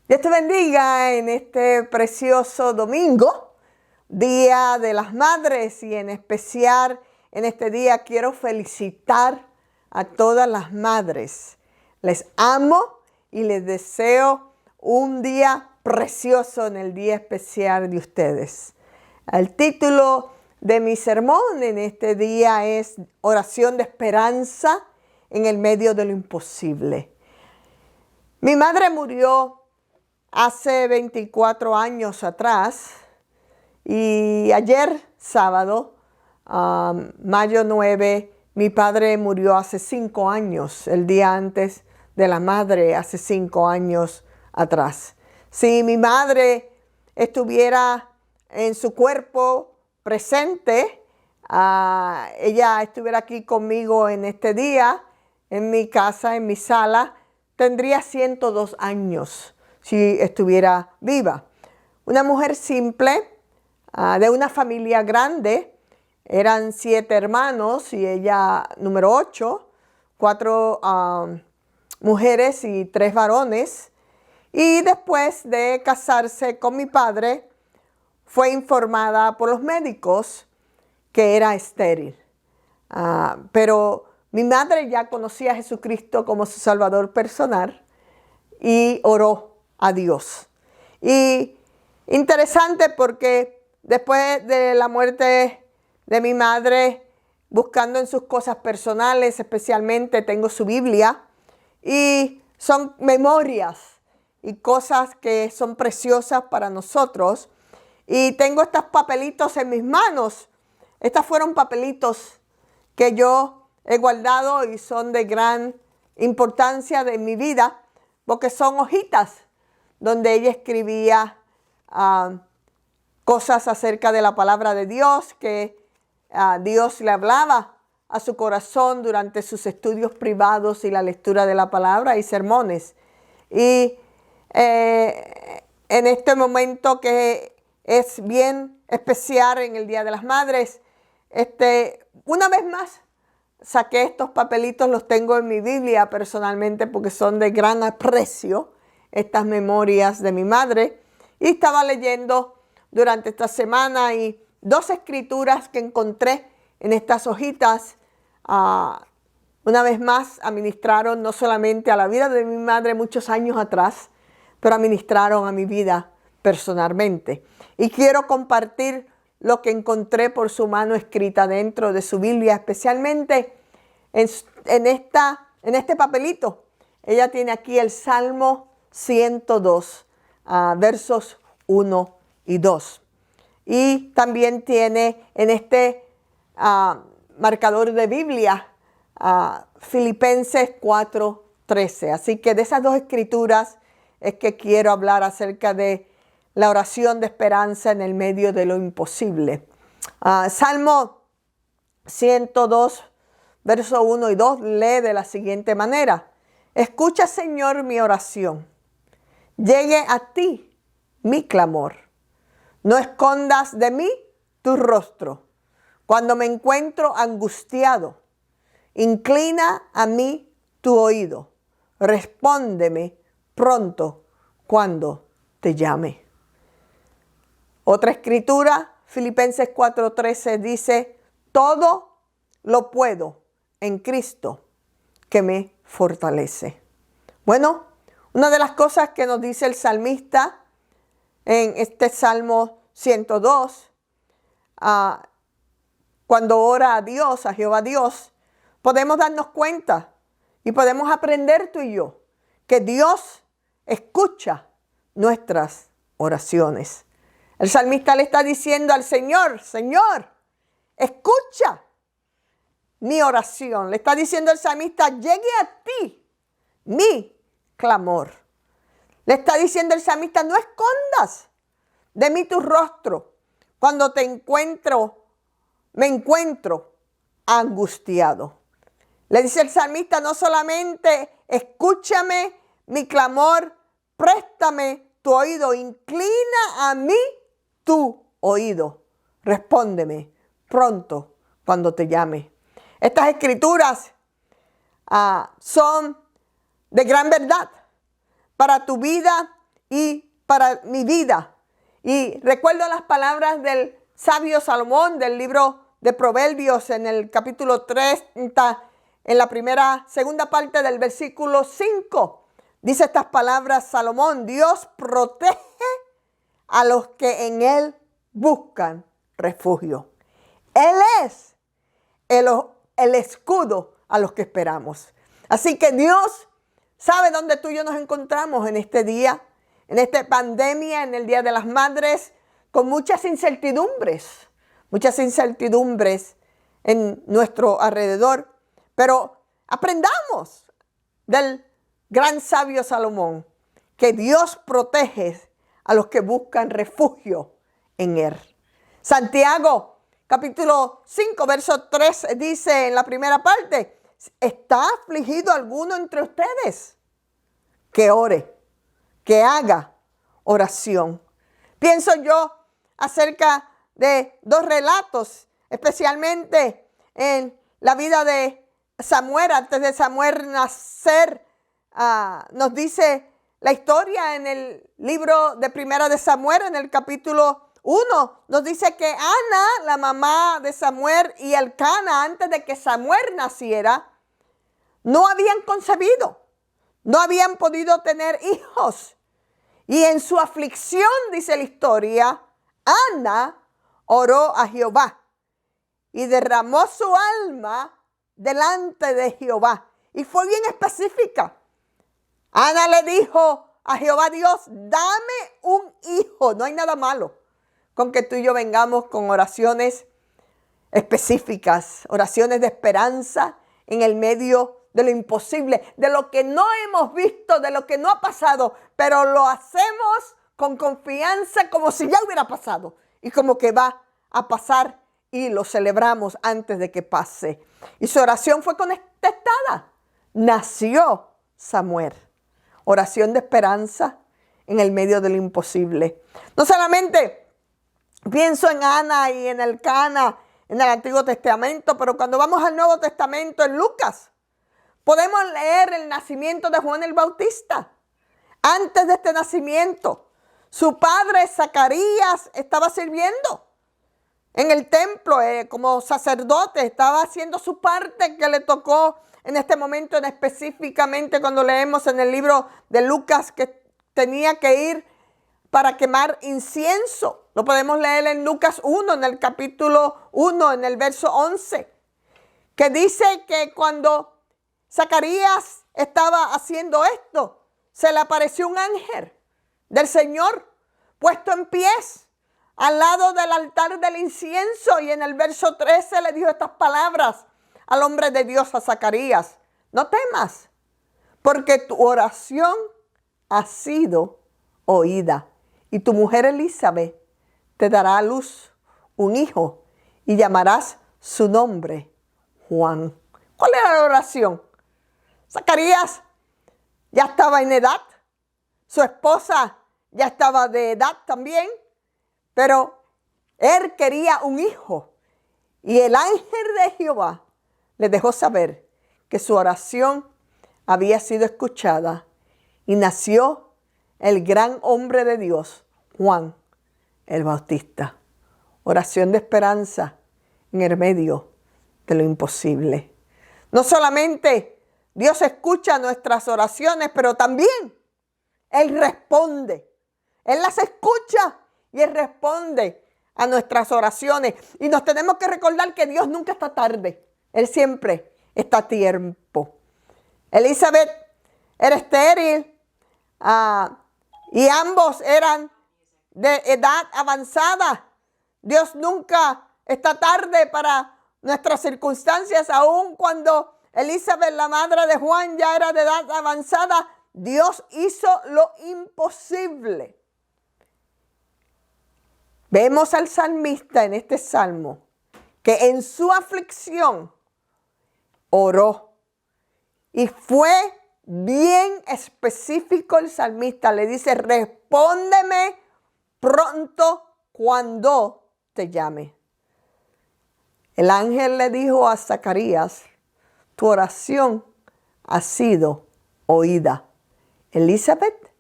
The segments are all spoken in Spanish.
Dios te bendiga en este precioso domingo, Día de las Madres, y en especial en este día quiero felicitar a todas las madres. Les amo y les deseo un día precioso en el día especial de ustedes. El título de mi sermón en este día es Oración de Esperanza en el medio de lo imposible. Mi madre murió hace 24 años atrás y ayer sábado, mayo 9, mi padre murió hace 5 años, el día antes de la madre, hace 5 años atrás. Si mi madre estuviera en su cuerpo presente, ella estuviera aquí conmigo en este día, en mi casa, en mi sala, tendría 102 años si estuviera viva. Una mujer simple, de una familia grande, eran 7 hermanos y ella número 8, 4 mujeres y 3 varones. Y después de casarse con mi padre, fue informada por los médicos que era estéril. Pero mi madre ya conocía a Jesucristo como su Salvador personal y oró a Dios. Y interesante porque después de la muerte de mi madre, buscando en sus cosas personales, especialmente tengo su Biblia, y son memorias y cosas que son preciosas para nosotros. Y tengo estos papelitos en mis manos. Estos fueron papelitos que yo he guardado y son de gran importancia de mi vida, porque son hojitas donde ella escribía cosas acerca de la palabra de Dios, que Dios le hablaba a su corazón durante sus estudios privados y la lectura de la palabra y sermones. Y en este momento que es bien especial en el Día de las Madres, una vez más saqué estos papelitos, los tengo en mi Biblia personalmente porque son de gran aprecio, estas memorias de mi madre. Y estaba leyendo durante esta semana y 2 escrituras que encontré en estas hojitas, una vez más administraron no solamente a la vida de mi madre muchos años atrás, pero administraron a mi vida personalmente. Y quiero compartir lo que encontré por su mano escrita dentro de su Biblia, especialmente en este papelito. Ella tiene aquí el Salmo 102, versos 1 y 2. Y también tiene en este marcador de Biblia Filipenses 4:13. Así que de esas 2 escrituras es que quiero hablar acerca de la oración de esperanza en el medio de lo imposible. Salmo 102, versos 1 y 2 lee de la siguiente manera: Escucha, Señor, mi oración. Llegue a ti mi clamor. No escondas de mí tu rostro. Cuando me encuentro angustiado, inclina a mí tu oído. Respóndeme pronto cuando te llame. Otra escritura, Filipenses 4:13, dice: todo lo puedo en Cristo que me fortalece. Bueno, una de las cosas que nos dice el salmista en este Salmo 102, cuando ora a Dios, a Jehová Dios, podemos darnos cuenta y podemos aprender tú y yo que Dios escucha nuestras oraciones. El salmista le está diciendo al Señor: Señor, escucha mi oración. Le está diciendo el salmista: llegue a ti mi clamor. Le está diciendo el salmista: no escondas de mí tu rostro cuando me encuentro angustiado. Le dice el salmista: no solamente escúchame mi clamor, préstame tu oído, inclina a mí tu oído, respóndeme pronto cuando te llame. Estas escrituras son de gran verdad para tu vida y para mi vida. Y recuerdo las palabras del sabio Salomón del libro de Proverbios en el capítulo 30, en la segunda parte del versículo 5. Dice estas palabras Salomón: Dios protege a los que en Él buscan refugio. Él es el escudo a los que esperamos. Así que Dios sabe dónde tú y yo nos encontramos en este día, en esta pandemia, en el Día de las Madres, con muchas incertidumbres en nuestro alrededor. Pero aprendamos del gran sabio Salomón que Dios protege a los que buscan refugio en Él. Santiago capítulo 5, verso 3 dice en la primera parte: ¿está afligido alguno entre ustedes? Que ore, que haga oración. Pienso yo acerca de dos relatos, especialmente en la vida de Samuel. Antes de Samuel nacer, nos dice la historia en el libro de Primera de Samuel, en el capítulo 1, nos dice que Ana, la mamá de Samuel, y Elcana, antes de que Samuel naciera, no habían concebido, no habían podido tener hijos. Y en su aflicción, dice la historia, Ana oró a Jehová y derramó su alma delante de Jehová. Y fue bien específica. Ana le dijo a Jehová Dios: dame un hijo. No hay nada malo con que tú y yo vengamos con oraciones específicas, oraciones de esperanza en el medio de lo imposible, de lo que no hemos visto, de lo que no ha pasado, pero lo hacemos con confianza como si ya hubiera pasado y como que va a pasar, y lo celebramos antes de que pase. Y su oración fue contestada. Nació Samuel. Oración de esperanza en el medio de lo imposible. No solamente pienso en Ana y en Elcana en el Antiguo Testamento, pero cuando vamos al Nuevo Testamento, en Lucas, podemos leer el nacimiento de Juan el Bautista. Antes de este nacimiento, su padre Zacarías estaba sirviendo en el templo como sacerdote, estaba haciendo su parte que le tocó en este momento, específicamente cuando leemos en el libro de Lucas que tenía que ir para quemar incienso. Lo podemos leer en Lucas 1, en el capítulo 1, en el verso 11, que dice que cuando Zacarías estaba haciendo esto, se le apareció un ángel del Señor puesto en pies al lado del altar del incienso, y en el verso 13 le dijo estas palabras al hombre de Dios, a Zacarías: no temas, porque tu oración ha sido oída, y tu mujer Elizabeth te dará a luz un hijo y llamarás su nombre Juan. ¿Cuál era la oración? Zacarías ya estaba en edad, su esposa ya estaba de edad también, pero él quería un hijo, y el ángel de Jehová le dejó saber que su oración había sido escuchada, y nació el gran hombre de Dios, Juan el Bautista. Oración de esperanza en el medio de lo imposible. No solamente Dios escucha nuestras oraciones, pero también Él responde. Él las escucha y Él responde a nuestras oraciones. Y nos tenemos que recordar que Dios nunca está tarde. Él siempre está a tiempo. Elizabeth era estéril y ambos eran de edad avanzada. Dios nunca está tarde para nuestras circunstancias. Aun cuando Elizabeth, la madre de Juan, ya era de edad avanzada, Dios hizo lo imposible. Vemos al salmista en este salmo que en su aflicción oró, y fue bien específico el salmista. Le dice: respóndeme pronto cuando te llame. El ángel le dijo a Zacarías: tu oración ha sido oída. Elizabeth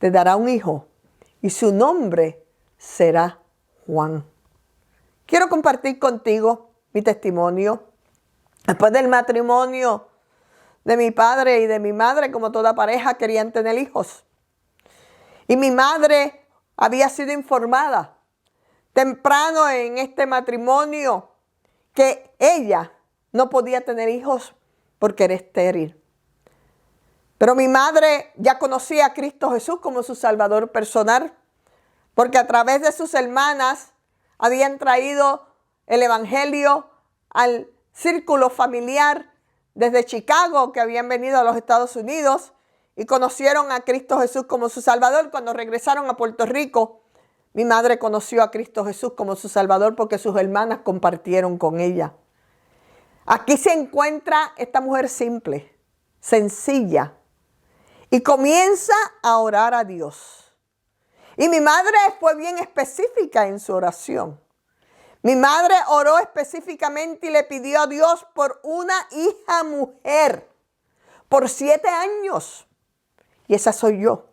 te dará un hijo y su nombre será Juan. Quiero compartir contigo mi testimonio. Después del matrimonio de mi padre y de mi madre, como toda pareja, querían tener hijos. Y mi madre había sido informada temprano en este matrimonio que ella no podía tener hijos porque era estéril. Pero mi madre ya conocía a Cristo Jesús como su Salvador personal, porque a través de sus hermanas habían traído el Evangelio al círculo familiar desde Chicago, que habían venido a los Estados Unidos y conocieron a Cristo Jesús como su Salvador. Cuando regresaron a Puerto Rico, mi madre conoció a Cristo Jesús como su Salvador porque sus hermanas compartieron con ella. Aquí se encuentra esta mujer simple, sencilla, y comienza a orar a Dios. Y mi madre fue bien específica en su oración. Mi madre oró específicamente y le pidió a Dios por una hija mujer por 7 años. Y esa soy yo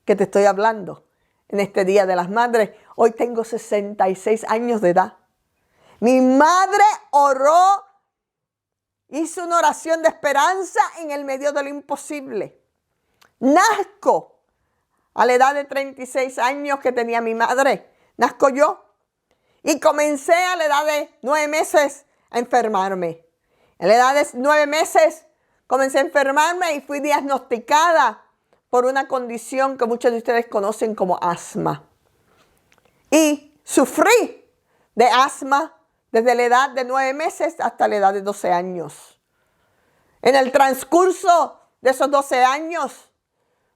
que te estoy hablando en este Día de las Madres. Hoy tengo 66 años de edad. Mi madre oró, hizo una oración de esperanza en el medio de lo imposible. Nazco a la edad de 36 años que tenía mi madre. Nazco yo. Y comencé a la edad de 9 meses a enfermarme. A la edad de 9 meses comencé a enfermarme y fui diagnosticada por una condición que muchos de ustedes conocen como asma. Y sufrí de asma desde la edad de 9 meses hasta la edad de 12 años. En el transcurso de esos 12 años,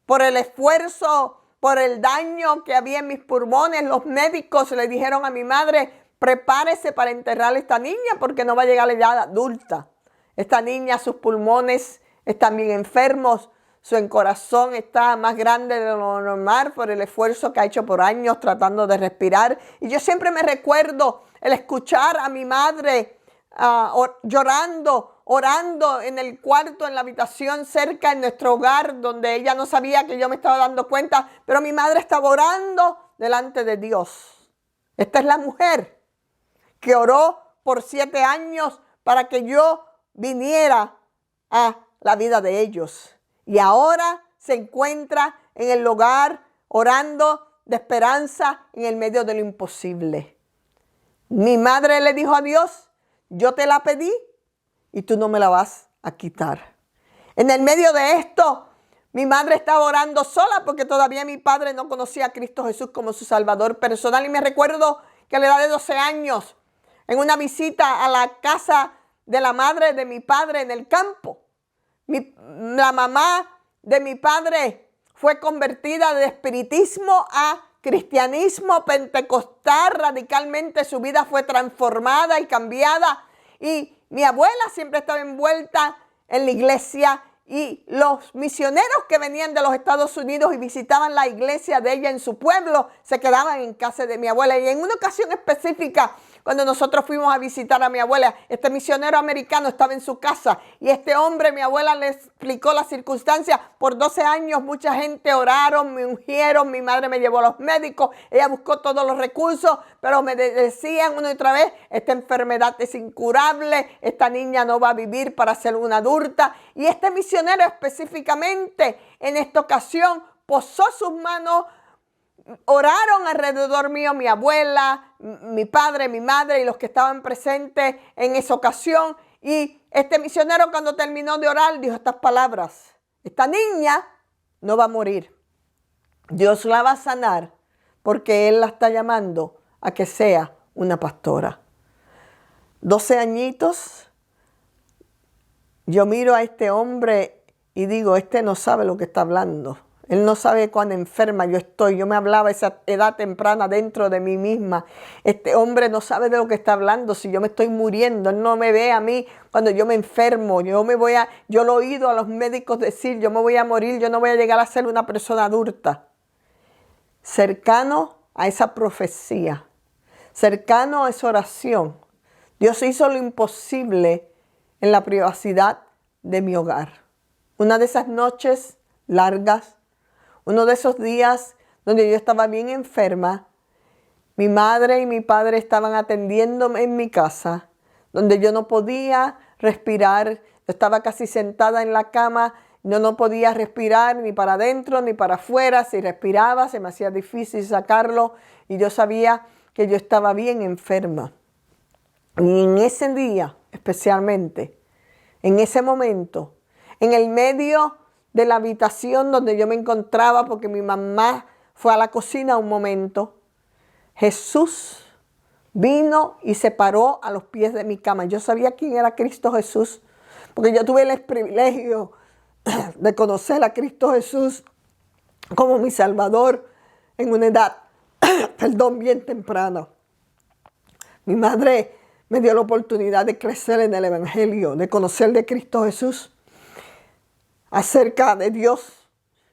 por el esfuerzo, por el daño que había en mis pulmones, los médicos le dijeron a mi madre: prepárese para enterrar a esta niña porque no va a llegar a la edad adulta. Esta niña, sus pulmones están bien enfermos, su corazón está más grande de lo normal por el esfuerzo que ha hecho por años tratando de respirar. Y yo siempre me recuerdo el escuchar a mi madre llorando, orando en el cuarto, en la habitación cerca en nuestro hogar, donde ella no sabía que yo me estaba dando cuenta, pero mi madre estaba orando delante de Dios. Esta es la mujer que oró por 7 años para que yo viniera a la vida de ellos. Y ahora se encuentra en el hogar orando de esperanza en el medio de lo imposible. Mi madre le dijo a Dios: yo te la pedí y tú no me la vas a quitar. En el medio de esto, mi madre estaba orando sola porque todavía mi padre no conocía a Cristo Jesús como su Salvador personal. Y me recuerdo que a la edad de 12 años, en una visita a la casa de la madre de mi padre en el campo, la mamá de mi padre fue convertida de espiritismo a cristianismo pentecostal radicalmente. Su vida fue transformada y cambiada. Y mi abuela siempre estaba envuelta en la iglesia. Y los misioneros que venían de los Estados Unidos y visitaban la iglesia de ella en su pueblo se quedaban en casa de mi abuela. Y en una ocasión específica, cuando nosotros fuimos a visitar a mi abuela, este misionero americano estaba en su casa y este hombre, mi abuela le explicó las circunstancias. Por 12 años mucha gente oraron, me ungieron, mi madre me llevó a los médicos, ella buscó todos los recursos, pero me decían una y otra vez: esta enfermedad es incurable, esta niña no va a vivir para ser una adulta. Y este misionero específicamente en esta ocasión posó sus manos. Oraron alrededor mío mi abuela, mi padre, mi madre y los que estaban presentes en esa ocasión. Y este misionero, cuando terminó de orar, dijo estas palabras: esta niña no va a morir. Dios la va a sanar porque Él la está llamando a que sea una pastora. 12 añitos. Yo miro a este hombre y digo: este no sabe lo que está hablando. Él no sabe cuán enferma yo estoy. Yo me hablaba a esa edad temprana dentro de mí misma. Este hombre no sabe de lo que está hablando. Si yo me estoy muriendo, él no me ve a mí cuando yo me enfermo. Yo lo he oído a los médicos decir: yo me voy a morir, yo no voy a llegar a ser una persona adulta. Cercano a esa profecía, cercano a esa oración, Dios hizo lo imposible en la privacidad de mi hogar. Una de esas noches largas, Uno de esos días donde yo estaba bien enferma, mi madre y mi padre estaban atendiéndome en mi casa, donde yo no podía respirar. Yo estaba casi sentada en la cama, no podía respirar ni para adentro ni para afuera. Si respiraba, se me hacía difícil sacarlo y yo sabía que yo estaba bien enferma. Y en ese día, especialmente, en ese momento, en el medio de la habitación donde yo me encontraba, porque mi mamá fue a la cocina un momento, Jesús vino y se paró a los pies de mi cama. Yo sabía quién era Cristo Jesús, porque yo tuve el privilegio de conocer a Cristo Jesús como mi Salvador en una edad, bien temprana. Mi madre me dio la oportunidad de crecer en el Evangelio, de conocer de Cristo Jesús, acerca de Dios,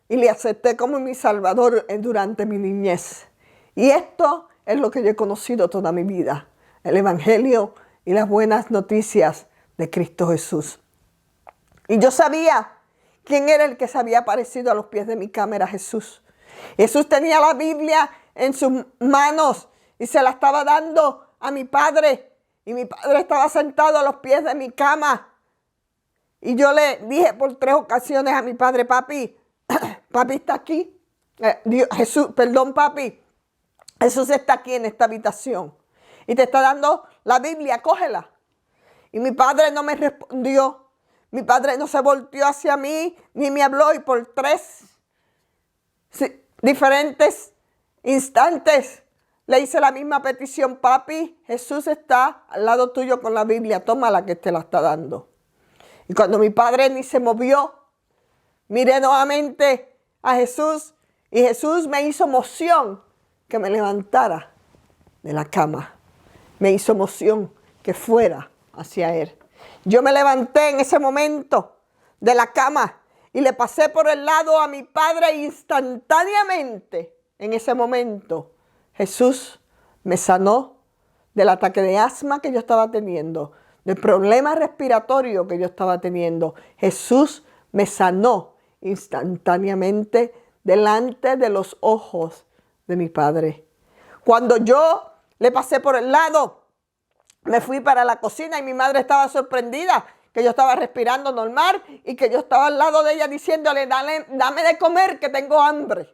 y le acepté como mi Salvador durante mi niñez. Y esto es lo que yo he conocido toda mi vida, el Evangelio y las buenas noticias de Cristo Jesús. Y yo sabía quién era el que se había aparecido a los pies de mi cama, era Jesús. Jesús tenía la Biblia en sus manos y se la estaba dando a mi padre. Y mi padre estaba sentado a los pies de mi cama. Y yo le dije por 3 ocasiones a mi padre: papi, papi está aquí. Papi, Jesús está aquí en esta habitación y te está dando la Biblia, cógela. Y mi padre no me respondió. Mi padre no se volteó hacia mí ni me habló, y por 3 diferentes instantes le hice la misma petición: papi, Jesús está al lado tuyo con la Biblia, tómala que te la está dando. Y cuando mi padre ni se movió, miré nuevamente a Jesús y Jesús me hizo moción que me levantara de la cama. Me hizo moción que fuera hacia Él. Yo me levanté en ese momento de la cama y le pasé por el lado a mi padre, e instantáneamente, en ese momento, Jesús me sanó del ataque de asma que yo estaba teniendo, del problema respiratorio que yo estaba teniendo. Jesús me sanó instantáneamente delante de los ojos de mi padre. Cuando yo le pasé por el lado, me fui para la cocina y mi madre estaba sorprendida que yo estaba respirando normal y que yo estaba al lado de ella diciéndole: dame de comer que tengo hambre.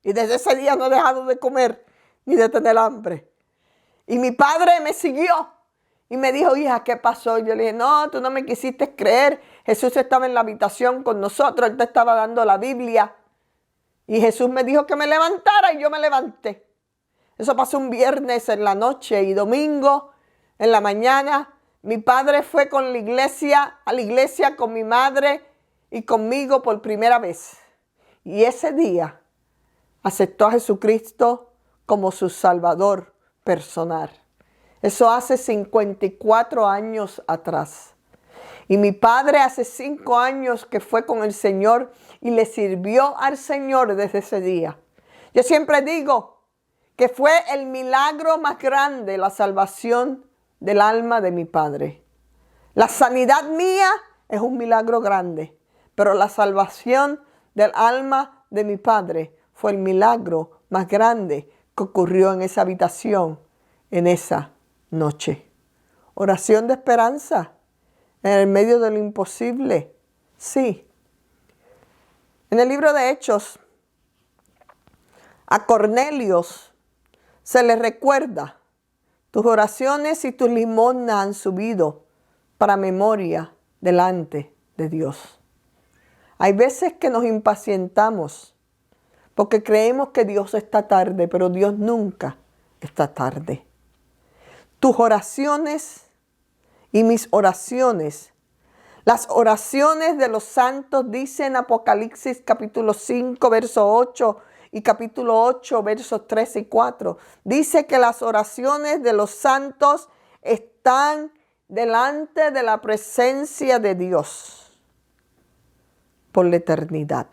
Y desde ese día no he dejado de comer ni de tener hambre. Y mi padre me siguió y me dijo: hija, ¿qué pasó? Yo le dije: no, tú no me quisiste creer. Jesús estaba en la habitación con nosotros, Él te estaba dando la Biblia. Y Jesús me dijo que me levantara y yo me levanté. Eso pasó un viernes en la noche, y domingo en la mañana mi padre fue a la iglesia con mi madre y conmigo por primera vez. Y ese día aceptó a Jesucristo como su Salvador personal. Eso hace 54 años atrás. Y mi padre hace 5 años que fue con el Señor y le sirvió al Señor desde ese día. Yo siempre digo que fue el milagro más grande, la salvación del alma de mi padre. La sanidad mía es un milagro grande, pero la salvación del alma de mi padre fue el milagro más grande que ocurrió en esa habitación, en esa noche. Oración de esperanza en el medio de lo imposible. Sí. En el libro de Hechos, a Cornelios se le recuerda: tus oraciones y tus limosnas han subido para memoria delante de Dios. Hay veces que nos impacientamos porque creemos que Dios está tarde, pero Dios nunca está tarde. Tus oraciones y mis oraciones, las oraciones de los santos, dice en Apocalipsis capítulo 5, verso 8 y capítulo 8, versos 3 y 4. Dice que las oraciones de los santos están delante de la presencia de Dios por la eternidad.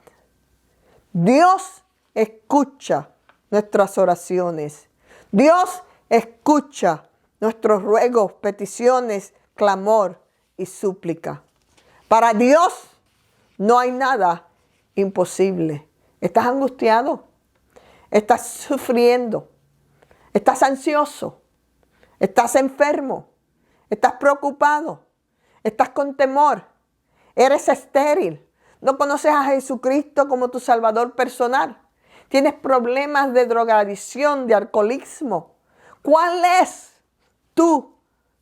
Dios escucha nuestras oraciones. Dios escucha nuestros ruegos, peticiones, clamor y súplica. Para Dios no hay nada imposible. Estás angustiado, estás sufriendo, estás ansioso, estás enfermo, estás preocupado, estás con temor, eres estéril, no conoces a Jesucristo como tu Salvador personal, tienes problemas de drogadicción, de alcoholismo. ¿Cuál es tu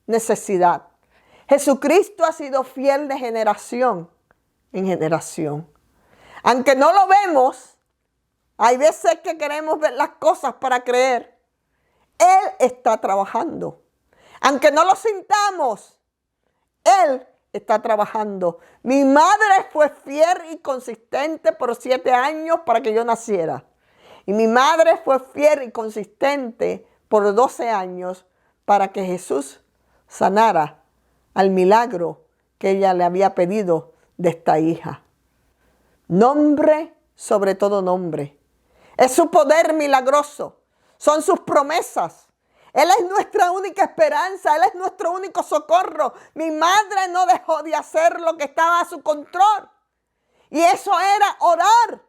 necesidad? Jesucristo ha sido fiel de generación en generación. Aunque no lo vemos, hay veces que queremos ver las cosas para creer. Él está trabajando. Aunque no lo sintamos, Él está trabajando. Mi madre fue fiel y consistente por 7 años para que yo naciera. Y mi madre fue fiel y consistente por 12 años para que Jesús sanara al milagro que ella le había pedido de esta hija. Nombre sobre todo nombre. Es su poder milagroso. Son sus promesas. Él es nuestra única esperanza. Él es nuestro único socorro. Mi madre no dejó de hacer lo que estaba a su control. Y eso era orar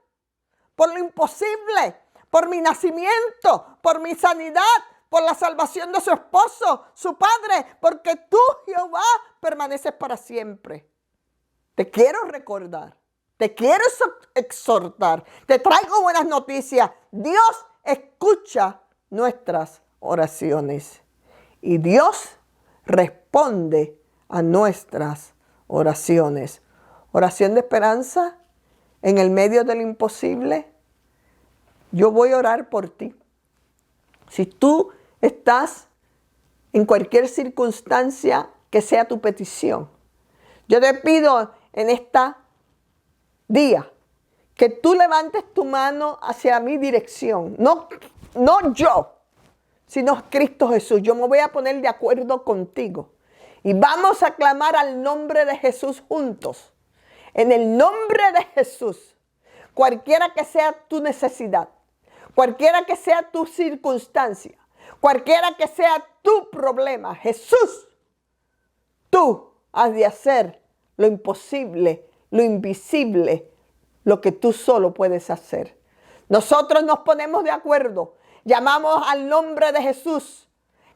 por lo imposible, por mi nacimiento, por mi sanidad, por la salvación de su esposo, su padre, porque tú, Jehová, permaneces para siempre. Te quiero recordar, te quiero exhortar, te traigo buenas noticias. Dios escucha nuestras oraciones y Dios responde a nuestras oraciones. Oración de esperanza en el medio del imposible. Yo voy a orar por ti. Si tú estás en cualquier circunstancia que sea tu petición, yo te pido en esta día que tú levantes tu mano hacia mi dirección. No yo, sino Cristo Jesús. Yo me voy a poner de acuerdo contigo. Y vamos a clamar al nombre de Jesús juntos. En el nombre de Jesús, cualquiera que sea tu necesidad, cualquiera que sea tu circunstancia, cualquiera que sea tu problema, Jesús, tú has de hacer lo imposible, lo invisible, lo que tú solo puedes hacer. Nosotros nos ponemos de acuerdo, llamamos al nombre de Jesús,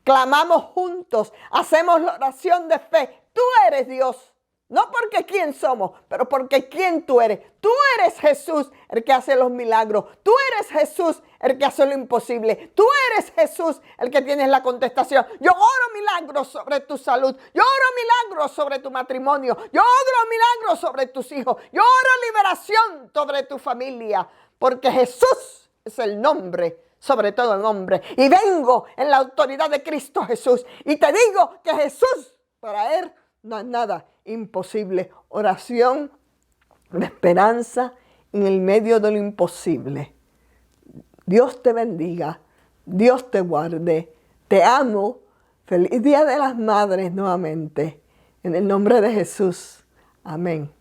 clamamos juntos, hacemos la oración de fe. Tú eres Dios. No porque quién somos, pero porque quién tú eres. Tú eres Jesús, el que hace los milagros. Tú eres Jesús, el que hace lo imposible. Tú eres Jesús, el que tienes la contestación. Yo oro milagros sobre tu salud. Yo oro milagros sobre tu matrimonio. Yo oro milagros sobre tus hijos. Yo oro liberación sobre tu familia. Porque Jesús es el nombre sobre todo nombre. Y vengo en la autoridad de Cristo Jesús. Y te digo que Jesús, para Él, no es nada imposible. Oración de esperanza en el medio de lo imposible. Dios te bendiga. Dios te guarde. Te amo. Feliz Día de las Madres nuevamente. En el nombre de Jesús. Amén.